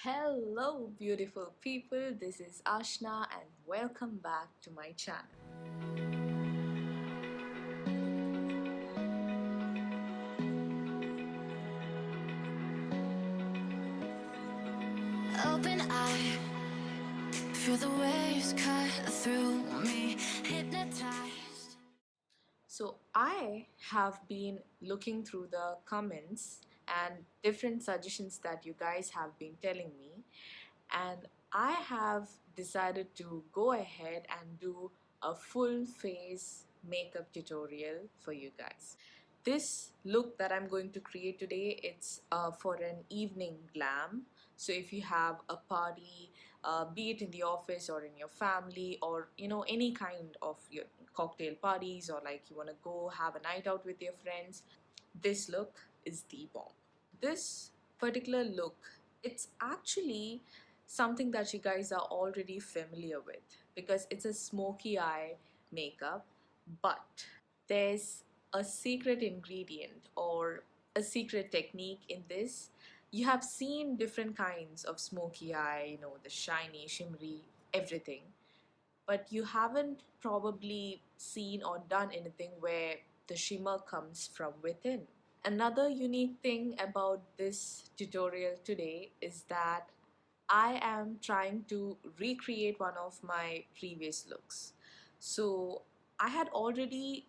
Hello beautiful people, this is Ashna and welcome back to my channel. Open eye, feel the waves cut through me, hypnotized. So I have been looking through the comments and different suggestions that you guys have been telling me, and I have decided to go ahead and do a full face makeup tutorial for you guys. This look that I'm going to create today, it's for an evening glam. So if you have a party, be it in the office or in your family, or any kind of your cocktail parties, or like you want to go have a night out with your friends, this look is the bomb. This particular look, it's actually something that you guys are already familiar with because it's a smoky eye makeup, but there's a secret ingredient or a secret technique in this. You have seen different kinds of smoky eye, the shiny, shimmery, everything, but you haven't probably seen or done anything where the shimmer comes from within. Another unique thing about this tutorial today is that I am trying to recreate one of my previous looks. So I had already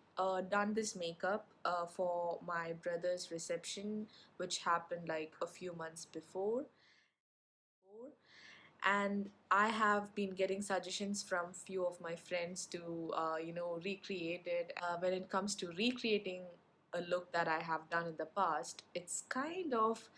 done this makeup for my brother's reception, which happened like a few months before. And I have been getting suggestions from few of my friends to recreate it. When it comes to recreating a look that I have done in the past, it's kind of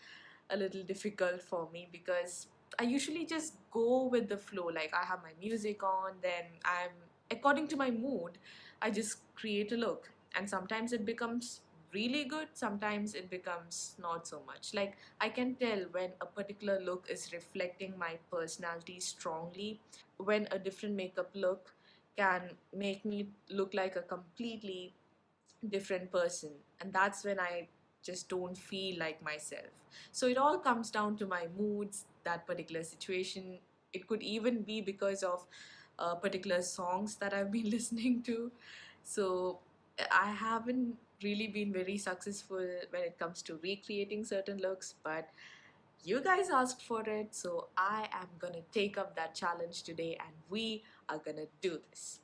a little difficult for me because I usually just go with the flow. Like I have my music on, then I'm according to my mood, I just create a look, and sometimes it becomes really good, sometimes it becomes not so much. Like I can tell when a particular look is reflecting my personality strongly, when a different makeup look can make me look like a completely different person, and that's when I just don't feel like myself. So it all comes down to my moods, that particular situation. It could even be because of particular songs that I've been listening to. So I haven't really been very successful when it comes to recreating certain looks, but you guys asked for it, so I am gonna take up that challenge today and we are gonna do this.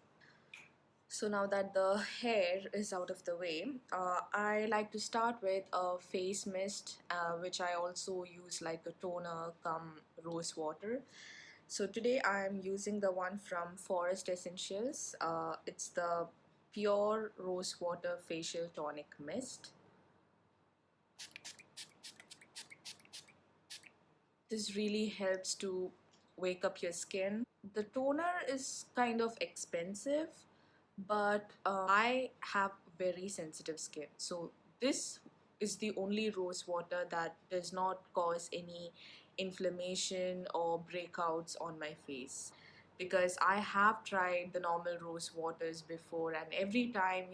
So now that the hair is out of the way, I like to start with a face mist, which I also use like a toner come rose water. So today I'm using the one from Forest Essentials. It's the Pure Rose Water Facial Tonic Mist. This really helps to wake up your skin. The toner is kind of expensive, but I have very sensitive skin, so this is the only rose water that does not cause any inflammation or breakouts on my face, because I have tried the normal rose waters before, and every time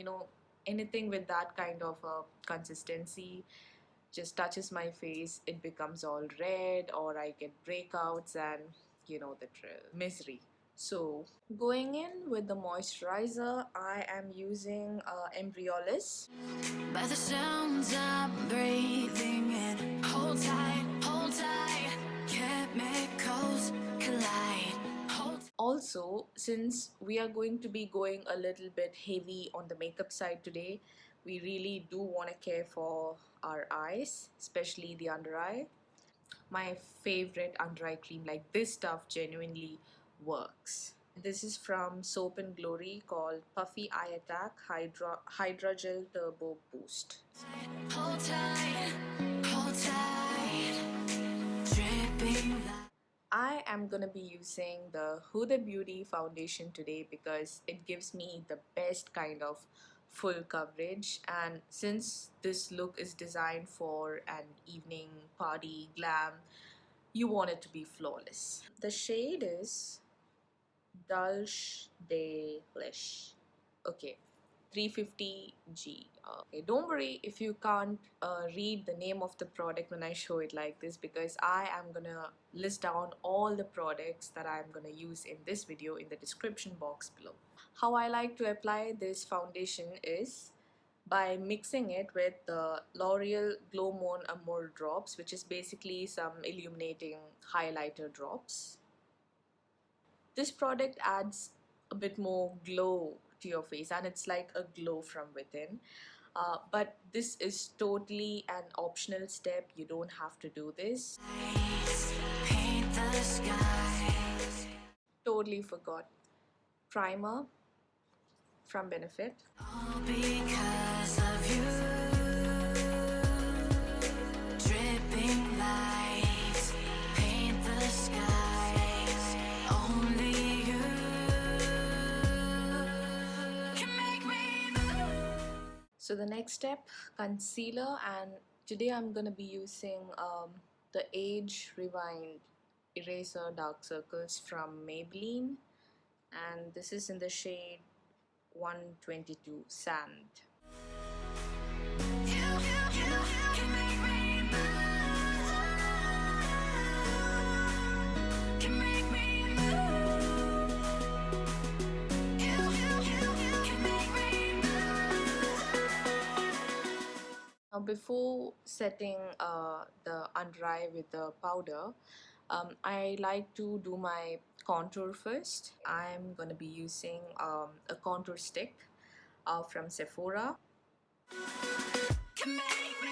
anything with that kind of a consistency just touches my face, it becomes all red or I get breakouts, and the drill, misery. So going in with the moisturizer, I am using Embryolisse. By the sounds I'm breathing in, hold tight, chemicals collide. Also, since we are going to be going a little bit heavy on the makeup side today, we really do want to care for our eyes, especially the under eye. My favorite under eye cream, like this stuff genuinely works. This is from Soap and Glory, called Puffy Eye Attack Hydragel Turbo Boost. Hold tight, dripping. I am gonna be using the Hudabeauty foundation today because it gives me the best kind of full coverage, and since this look is designed for an evening party glam, you want it to be flawless. The shade is Dulce de Leche. Okay, 350G. Okay, don't worry if you can't read the name of the product when I show it like this, because I am gonna list down all the products that I'm gonna use in this video in the description box below. How I like to apply this foundation is by mixing it with the L'Oreal Glow Mon Amor drops, which is basically some illuminating highlighter drops. This product adds a bit more glow to your face, and it's like a glow from within. But this is totally an optional step. You don't have to do this. Paint the skies. Totally forgot. Primer from Benefit. All because of you. Dripping lights paint the skies. Only you can make me move. So the next step, concealer, and today I'm gonna be using the Age Rewind Eraser Dark Circles from Maybelline, and this is in the shade 122 Sand. You can make me move. Can make me move. You can make me move. Now before setting the under eye with the powder, I like to do my contour first. I'm gonna be using a contour stick from Sephora. Can make me.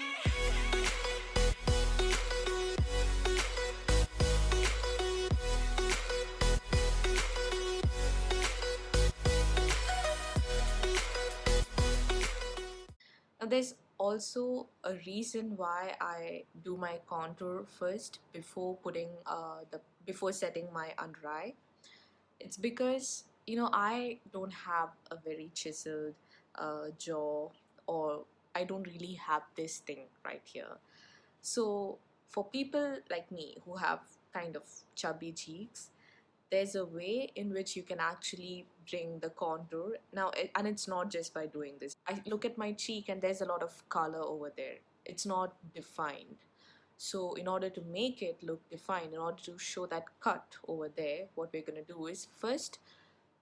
Now there's also a reason why I do my contour first before before setting my under eye. It's because I don't have a very chiseled jaw, or I don't really have this thing right here. So for people like me who have kind of chubby cheeks, there's a way in which you can actually bring the contour now, and it's not just by doing this. I look at my cheek and there's a lot of color over there. It's not defined. So in order to make it look defined, in order to show that cut over there, what we're going to do is first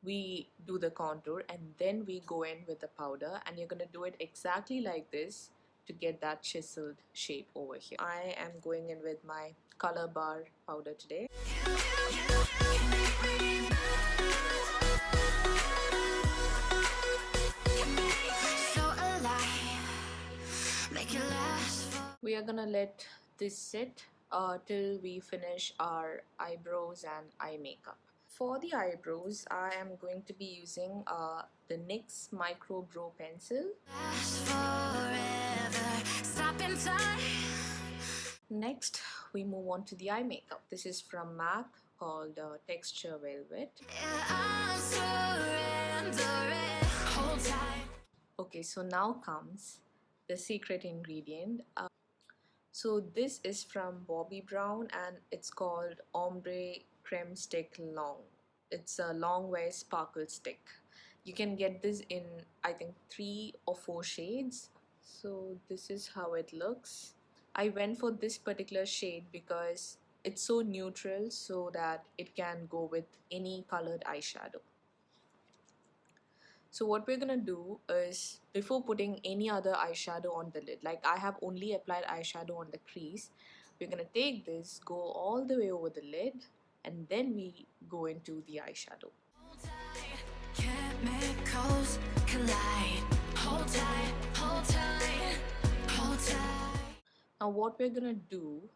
we do the contour and then we go in with the powder, and you're going to do it exactly like this to get that chiseled shape over here. I am going in with my Colorbar powder today. Can make me move. Can make me so alive. Make it last for. We are gonna let this sit till we finish our eyebrows and eye makeup. For the eyebrows, I am going to be using the NYX Micro Brow pencil. Last forever. Stop in time. Next, we move on to the eye makeup. This is from MAC, called Texture Velvet. Yeah, I'll surrender it. Hold tight. Okay, so now comes the secret ingredient. So this is from Bobbi Brown, and it's called Ombre Creme Stick Long. It's a Longwear sparkle stick. You can get this in, I think, 3 or 4 shades. So this is how it looks. I went for this particular shade because it's so neutral, so that it can go with any colored eyeshadow. So what we're gonna do is, before putting any other eyeshadow on the lid, like I have only applied eyeshadow on the crease, we're gonna take this, go all the way over the lid, and then we go into the eyeshadow. Hold tight. Chemicals collide. Hold tight. Hold tight. Hold tight. Now what we're gonna do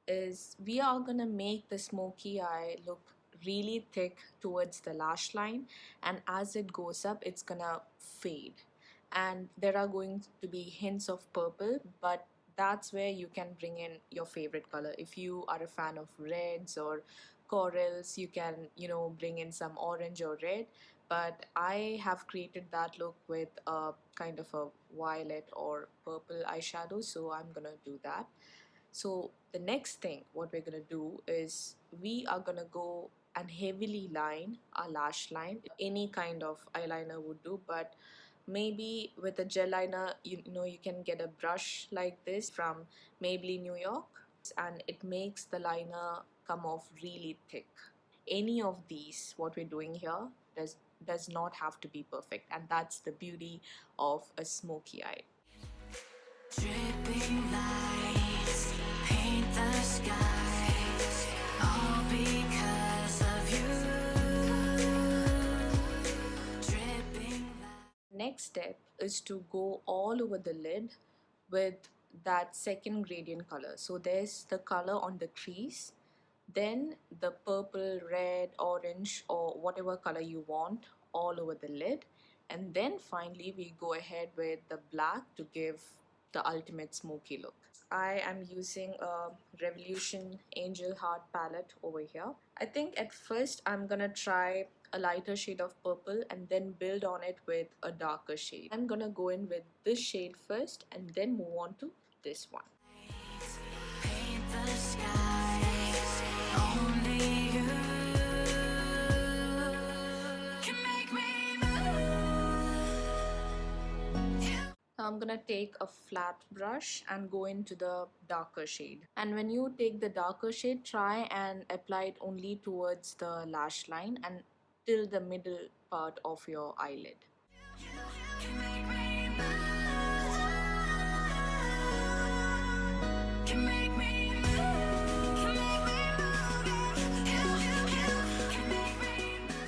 is, we are gonna make the smoky eye look really thick towards the lash line, and as it goes up it's gonna fade, and there are going to be hints of purple, but that's where you can bring in your favorite color. If you are a fan of reds or corals, you can bring in some orange or red, but I have created that look with a kind of a violet or purple eyeshadow, so I'm gonna do that. So the next thing what we're gonna do is, we are gonna go and heavily line our lash line. Any kind of eyeliner would do, but Maybe with a gel liner, you know, you can get a brush like this from Maybelline New York, and it makes the liner come off really thick. Any of these, what we're doing here, does not have to be perfect, and that's the beauty of a smoky eye. Dripping lights paint the skies, all because of you. Dripping lights. Next step is to go all over the lid with that second gradient color. So there's the color on the crease, then the purple, red, orange, or whatever color you want all over the lid, and then finally we go ahead with the black to give the ultimate smoky look. I am using a Revolution Angel Heart palette over here. I think at first I'm gonna try a lighter shade of purple and then build on it with a darker shade. I'm gonna go in with this shade first and then move on to this one. Paint the skies, only you can make me move. Now I'm gonna take a flat brush and go into the darker shade. And when you take the darker shade, try and apply it only towards the lash line and till the middle part of your eyelid. Can make me move. Can make me move. Can make me move. Can make me move.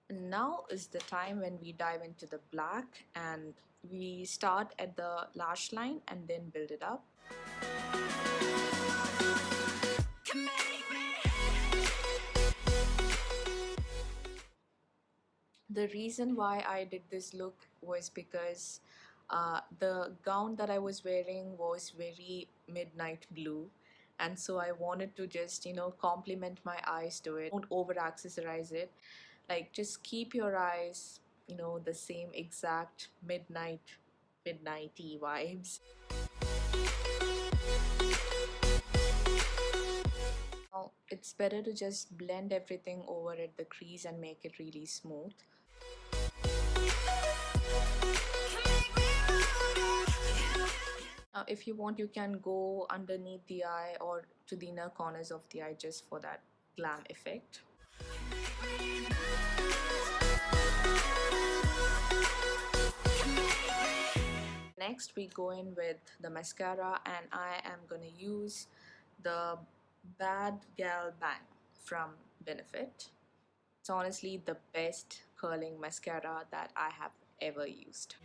And now is the time when we dive into the black, and we start at the lash line and then build it up. Can make me. The reason why I did this look was because the gown that I was wearing was very midnight blue, and so I wanted to just, you know, complement my eyes to it. Don't over accessorize it. Like, just keep your eyes, you know, the same exact midnighty vibes. Now it's better to just blend everything over at the crease and make it really smooth. Now if you want, you can go underneath the eye or to the inner corners of the eye just for that glam effect. Next we go in with the mascara, and I am gonna use the Bad Gal Bang from Benefit. It's honestly the best curling mascara that I have ever used.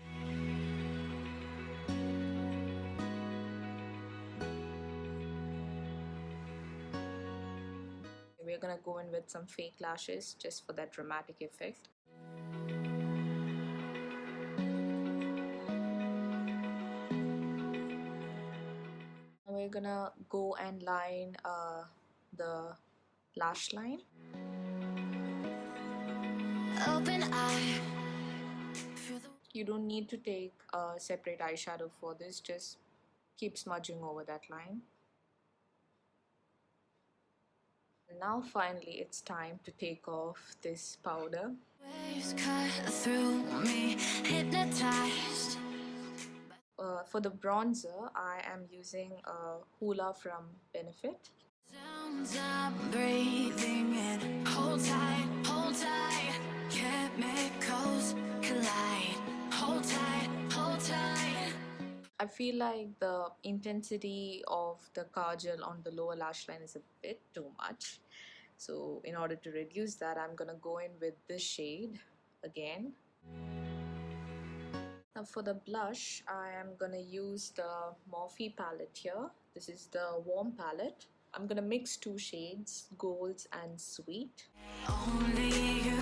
We're gonna go in with some fake lashes just for that dramatic effect. We're gonna go and line the lash line. Open eye. You don't need to take a separate eyeshadow for this, just keep smudging over that line. Now finally it's time to take off this powder. Waves cut through me, hypnotized. For the bronzer, I am using a Hoola from Benefit. Sounds I'm breathing in. Hold tight, chemicals collide. Hold tight. I feel like the intensity of the kajal on the lower lash line is a bit too much. So in order to reduce that, I'm gonna go in with this shade again. Now for the blush, I am gonna use the Morphe palette here. This is the warm palette. I'm gonna mix two shades, Golds and Sweet. Only you.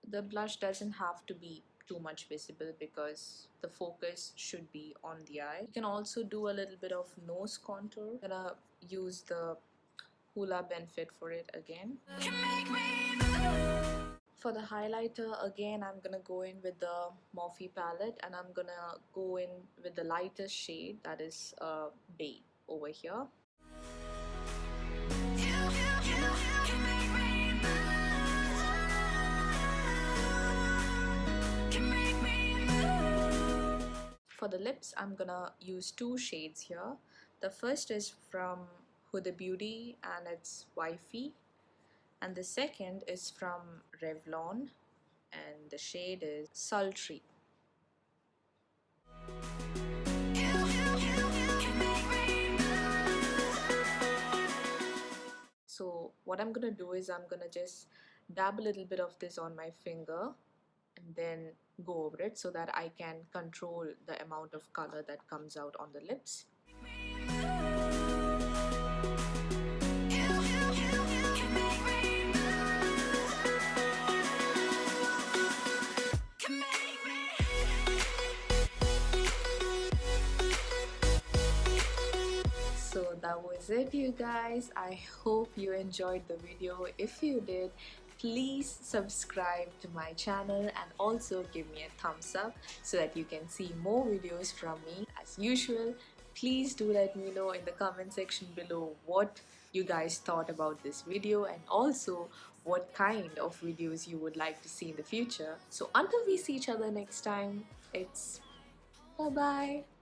The blush doesn't have to be too much visible because the focus should be on the eye. You can also do a little bit of nose contour. I'm gonna use the Hoola Benefit for it again. Can make me move. For the highlighter, again, I'm gonna go in with the Morphe palette, and I'm gonna go in with the lightest shade, that is Babe over here. You can make me move. For the lips, I'm gonna use two shades here. The first is from Hudabeauty and it's Wifey, and the second is from Revlon and the shade is Sultry. So what I'm gonna do is I'm gonna just dab a little bit of this on my finger and then go over it so that I can control the amount of color that comes out on the lips. So that was it, you guys. I hope you enjoyed the video. If you did, please subscribe to my channel and also give me a thumbs up so that you can see more videos from me. As usual, please do let me know in the comment section below what you guys thought about this video and also what kind of videos you would like to see in the future. So until we see each other next time, it's bye bye.